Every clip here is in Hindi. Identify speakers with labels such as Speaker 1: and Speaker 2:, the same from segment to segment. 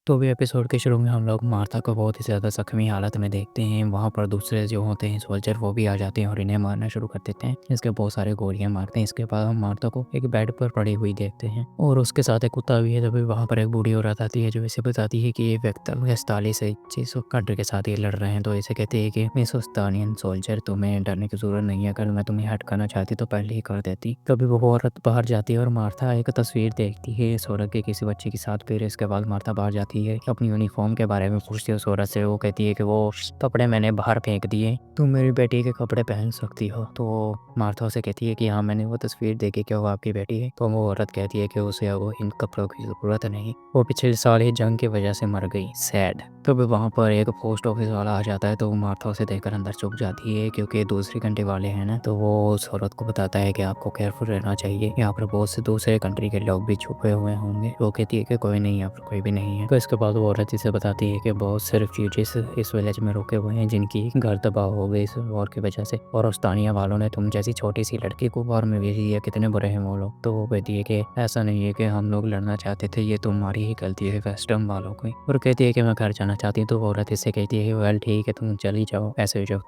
Speaker 1: तो भी एपिसोड के शुरू में हम लोग मार्था को बहुत ही ज़्यादा ज़ख्मी हालत में देखते हैं। वहाँ पर दूसरे जो होते हैं सोल्जर वो भी आ जाते हैं और इन्हें मारना शुरू कर देते हैं। इसके बहुत सारे गोलियां मारते हैं। इसके बाद हम मार्था को एक बेड पर पड़ी हुई देखते हैं और उसके साथ एक कुत्ता भी है। तभी वहाँ पर एक बूढ़ी औरत आती है जो इसे बताती है कि ये व्यक्ति स्टाली से जिस कंट्री के साथ ये लड़ रहे हैं। तो इसे कहती है कि मिस उस्तानियन सोल्जर, तुम्हें डरने की जरूरत नहीं है। अगर मैं तुम्हें हटकाना चाहती तो पहले ही कर देती। तभी वो औरत बाहर जाती है और मार्था एक तस्वीर देखती है इस औरत के किसी बच्चे के साथ। फिर इसके बाद मार्था बाहर जाती है, अपनी यूनिफॉर्म के बारे में पूछती है उस औरत से। वो कहती है कि वो कपड़े मैंने बाहर फेंक दिए, तुम मेरी बेटी के कपड़े पहन सकती हो। तो मार्था उसे कहती है कि हाँ, मैंने वो तस्वीर देखी, क्या वो आपकी बेटी है? तो वो औरत कहती है कि उसे वो इन कपड़ों की ज़रूरत नहीं, वो पिछले साल ही जंग की वजह से मर गई। सैड। तो भी वहाँ पर एक पोस्ट ऑफिस वाला आ जाता है। तो मार्था उसे देखकर अंदर चुप जाती है क्योंकि दूसरी कंट्री वाले हैं ना। तो वो उस औरत को बताता है कि आपको केयरफुल रहना चाहिए, यहाँ पर बहुत से दूसरे कंट्री के लोग भी छुपे हुए होंगे। वो कहती है कि कोई नहीं, यहाँ पर कोई भी नहीं है। तो इसके बाद वो औरत इसे बताती है कि बहुत से रिफ्यूजीज इस विलेज में रुके हुए हैं जिनकी घर तबाह हो गई इस वॉर की वजह से, और उस्तानिया वालों ने तुम जैसी छोटी सी लड़की को वॉर में भेज दिया। कितने बुरे हैं वो लोग। तो वो कहती है कि ऐसा नहीं है कि हम लोग लड़ना चाहते थे, ये तुम्हारी ही गलती है वेस्टर्न वालों की। और कहती है कि मैं घर जाना चाहती हूँ। तो वो औरत इससे कहती है वेल ठीक है, तुम चली जाओ, ऐसे जब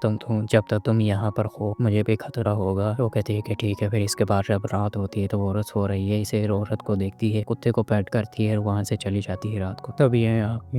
Speaker 1: जब तक तुम यहाँ पर हो मुझे भी खतरा होगा। वो कहती है कि ठीक है। फिर इसके बाद जब रात होती है तो वो औरत सो रही है, इसे औरत को देखती है, कुत्ते को पेट करती है और वहाँ से चली जाती है रात को। तब ये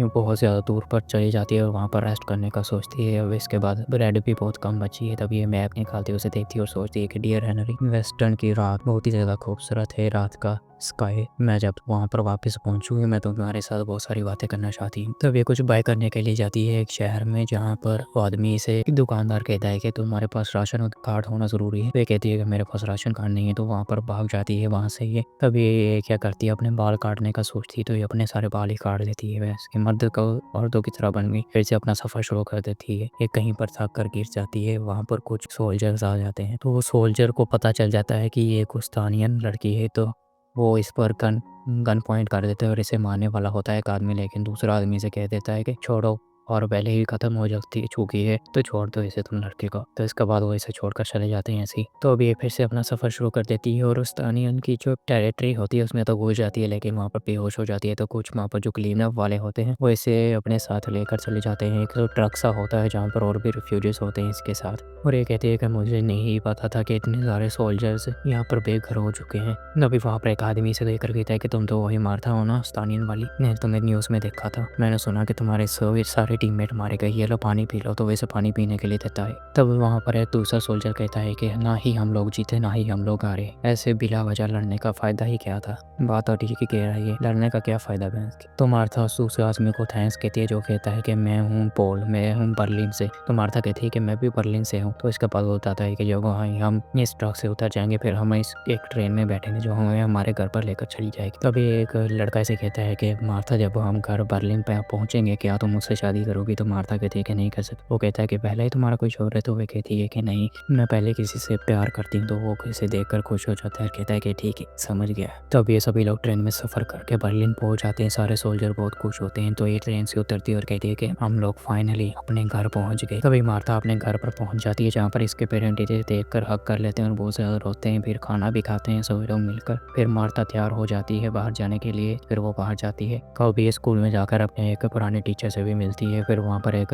Speaker 1: बहुत ज़्यादा दूर पर चली जाती है और वहाँ पर रेस्ट करने का सोचती है। अब इसके बाद ब्रेड भी बहुत कम बची है। तब ये मैप निकालती है, उसे देखती है और सोचती है कि डियर हेनरी, वेस्टर्न की रात बहुत ही ज़्यादा खूबसूरत है। रात का स्काई, मैं जब वहाँ पर वापस पहुँचूँगी मैं तुम्हारे साथ बहुत सारी बातें करना चाहती हूँ। तब ये कुछ बाय करने के लिए जाती है एक शहर में, जहाँ पर वो आदमी से एक दुकानदार कहता है कि तुम्हारे पास राशन कार्ड होना ज़रूरी है। वे कहती है कि मेरे पास राशन कार्ड नहीं है। तो वहाँ पर भाग जाती है वहाँ से ये। तब ये क्या करती है, अपने बाल काटने का सोचती है। तो ये अपने सारे बाल ही काट देती है, वैसे मर्द को औरतों की तरह बन गई। फिर से अपना सफ़र शुरू कर देती है। ये कहीं पर थक कर गिर जाती है। वहाँ पर कुछ सोल्जर्स आ जाते हैं। तो वो सोल्जर को पता चल जाता है कि ये कुस्तानियन लड़की है। तो वो इस पर गन पॉइंट कर देते हैं और इसे मारने वाला होता है एक आदमी, लेकिन दूसरा आदमी से कह देता है कि छोड़ो, और पहले ही ख़त्म हो जाती चुकी है तो छोड़ दो इसे तुम लड़के को। तो इसके बाद वो इसे छोड़कर चले जाते हैं ऐसे ही। तो अब ये फिर से अपना सफ़र शुरू कर देती है और उस तानियन की जो टेरिटरी होती है उसमें तो घुस जाती है, लेकिन वहाँ पर बेहोश हो जाती है। तो कुछ वहाँ पर जो क्लीन अप वाले होते हैं वो इसे अपने साथ लेकर चले जाते हैं। एक तो ट्रक सा होता है जहाँ पर और भी रिफ्यूजीज होते हैं इसके साथ। और ये कहती है कि मुझे नहीं पता था कि इतने सारे सोल्जर्स यहाँ पर बेघर हो चुके हैं। अभी वहाँ पर एक आदमी से देखकर कहता है कि तुम तो वही मार्था हो ना, स्तानियन वाली, मैंने तुम्हें न्यूज़ में देखा था। मैंने सुना कि तुम्हारे सारे टीममेट मारे गए, ये लो पानी पी लो। तो वैसे पानी पीने के लिए देता है। तब वहाँ पर एक दूसरा सोल्जर कहता है कि ना ही हम लोग जीते ना ही हम लोग हारे, ऐसे बिला वजह लड़ने का फ़ायदा ही क्या था। बात तो ठीक ही कह रहा है, ये लड़ने का क्या फ़ायदा भैंस की। तो मार्था उस दूसरे आदमी को थैंक्स कहती है जो कहता है कि मैं हूँ पॉल, मैं हूँ बर्लिन से। तो मार्था कहती है कि मैं भी बर्लिन से हूँ। तो इसका बाद बताता है कि जब हम इस ट्रक से उतर जाएंगे फिर हम इस एक ट्रेन में बैठेंगे जो हमें हमारे घर पर लेकर चली जाएगी। तभी एक लड़का ऐसे कहता है कि मार्था, जब हम घर बर्लिन पे पहुँचेंगे क्या तुम मुझसे शादी करोगी? तो मार्था कहती है कि नहीं कर सकती। वो कहता है कि पहले ही तुम्हारा कोई शोर है। तो वे कहती है कि नहीं, मैं पहले किसी से प्यार करती हूँ। तो वो इसे देखकर खुश हो जाता है, कहता है कि ठीक है समझ गया। तब ये सभी लोग ट्रेन में सफ़र करके बर्लिन पहुँच जाते हैं। सारे सोल्जर बहुत खुश होते हैं। तो ये ट्रेन से उतरती है और कहती है कि हम लोग फाइनली अपने घर पहुँच गए। तभी मार्था अपने घर पर पहुँच जाती है जहाँ पर इसके पेरेंट इसे देखकर हक कर लेते हैं और बहुत ज़्यादा रोते हैं। फिर खाना भी खाते हैं सभी लोग मिलकर। फिर मार्था तैयार हो जाती है बाहर जाने के लिए। फिर वो बाहर जाती है, कभी स्कूल में जाकर अपने एक पुराने टीचर से भी मिलती है। फिर वहाँ पर एक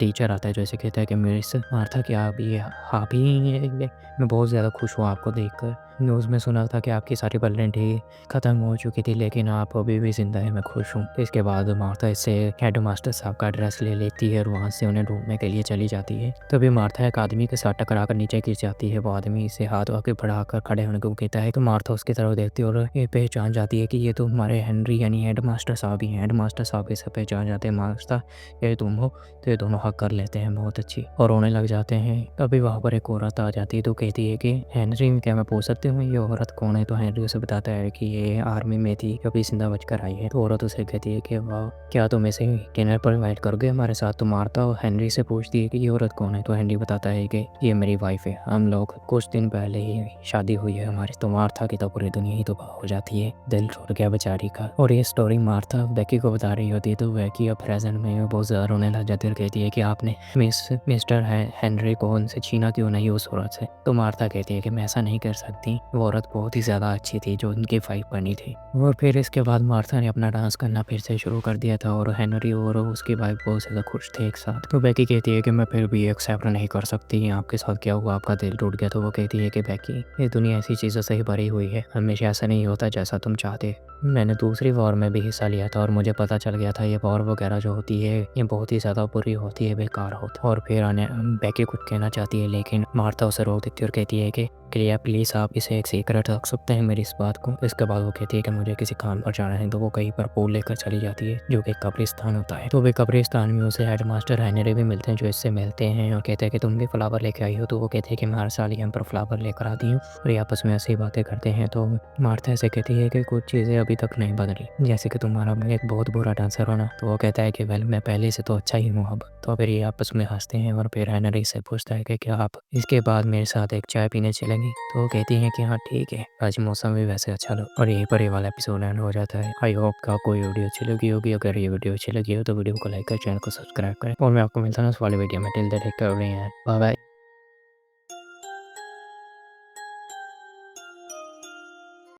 Speaker 1: टीचर आता है जो ऐसे कहता है कि मिस मार्था, क्या आप ये आप ही हैं? मैं बहुत ज़्यादा खुश हूँ आपको देखकर। न्यूज़ में सुना था कि आपकी सारी बल्लें ही ख़त्म हो चुकी थी, लेकिन आप अभी भी ज़िंदा है, मैं खुश हूँ। इसके बाद मार्था इससे हेड मास्टर साहब का एड्रेस ले लेती है और वहाँ से उन्हें ढूंढने के लिए चली जाती है। तभी मार्था एक आदमी के साथ टकरा कर नीचे गिर जाती है। वो आदमी इसे हाथ आगे बढ़ाकर खड़े होने को कहता है। तो मार्था उसकी तरफ देखती है और ये पहचान जाती है कि ये तो हमारे हेनरी यानी हेड मास्टर साहब ही हैं। हेड मास्टर साहब इसे पहचान जाते हैं, मार्था ये तुम हो? तो ये दोनों हक कर लेते हैं बहुत अच्छी और रोने लग जाते हैं। तभी वहाँ पर एक औरत आ जाती है। तो कहती है कि हेनरी, क्या मैं पूछ सकती हूँ ये औरत कौन है? तो हेनरी उसे बताता है कि ये आर्मी में थी, कभी जिंदा बचकर आई है। तो औरत उसे कहती है कि वाह, क्या तुम इसे डिनर पर इन्वाइट करोगे हमारे साथ? तो मार्था हेनरी से पूछती है कि ये औरत कौन है? तो हेनरी बताता है कि ये मेरी वाइफ है, हम लोग कुछ दिन पहले ही शादी हुई है हमारी। तो मार्था की तो पूरी दुनिया ही तबाह हो जाती है, दिल टूट गया बेचारी का। और ये स्टोरी मार्था बेकी को बता रही होती है। तो बेकी अब प्रेजेंट में बहुत ज़्यादा रोने लग जाती है और कहती है कि आपने मिस्टर हेनरी को उनसे छीना क्यों नहीं, उस औरत से? तो मार्था कहती है कि मैं ऐसा नहीं कर सकती, वो औरत बहुत ही ज़्यादा अच्छी थी जो उनकी वाइफ बनी थी। और फिर इसके बाद मार्था ने अपना डांस करना फिर से शुरू कर दिया था और हेनरी और उसकी वाइफ बहुत ज़्यादा खुश थे एक साथ। तो बेकी कहती है कि मैं फिर भी एक्सेप्ट नहीं कर सकती, आपके साथ क्या हुआ, आपका दिल टूट गया। तो वो कहती है कि बेकी, ये दुनिया ऐसी चीज़ों से ही भरी हुई है, हमेशा ऐसा नहीं होता जैसा तुम चाहते। मैंने दूसरी वॉर में भी हिस्सा लिया था और मुझे पता चल गया था ये वॉर वगैरह जो होती है ये बहुत ही ज़्यादा बुरी होती है, बेकार होती है। और फिर आने बेकी कुछ कहना चाहती है लेकिन मार्था उसे रोक देती है और कहती है कि क्लिया प्लीज़ आप इसे एक सीक्रेट रख सकते हैं मेरी इस बात को। इसके बाद वो कहती है कि मुझे किसी काम पर जाना है। तो वो कहीं पर फूल लेकर चली जाती है जो कि कब्रिस्तान होता है। तो वे कब्रिस्तान में उसे हेडमास्टर हेनरी भी मिलते हैं जो इससे मिलते हैं और कहते हैं कि तुम भी फ्लावर लेके आई हो। तो वो कहते हैं कि मैं हर साल यहाँ पर फ्लावर लेकर आती हूँ और ये आपस में ऐसी बातें करते हैं। तो मार्था ऐसे कहती है कि कुछ चीज़ें अभी तक नहीं बदली, जैसे कि तुम्हारा एक बहुत बुरा डांसर होना। तो वो कहता है कि वेल मैं पहले से तो अच्छा ही हूँ अब। तो फिर ये आपस में हंसते हैं और फिर हेनरी से पूछता है कि क्या आप इसके बाद मेरे साथ एक चाय पीने चलेंगी। तो वो कहती हैं कि हाँ ठीक है, आज मौसम भी वैसे अच्छा लग। और यहीं पर ये वाला एपिसोड एंड हो जाता है। आई होप कि आपको ये वीडियो अच्छी लगी होगी। अगर ये वीडियो अच्छी लगी हो तो वीडियो को लाइक कर, चैनल को सब्सक्राइब करें और मैं आपको मिलता हूँ उस वाले वीडियो में। Till that take care, bye bye.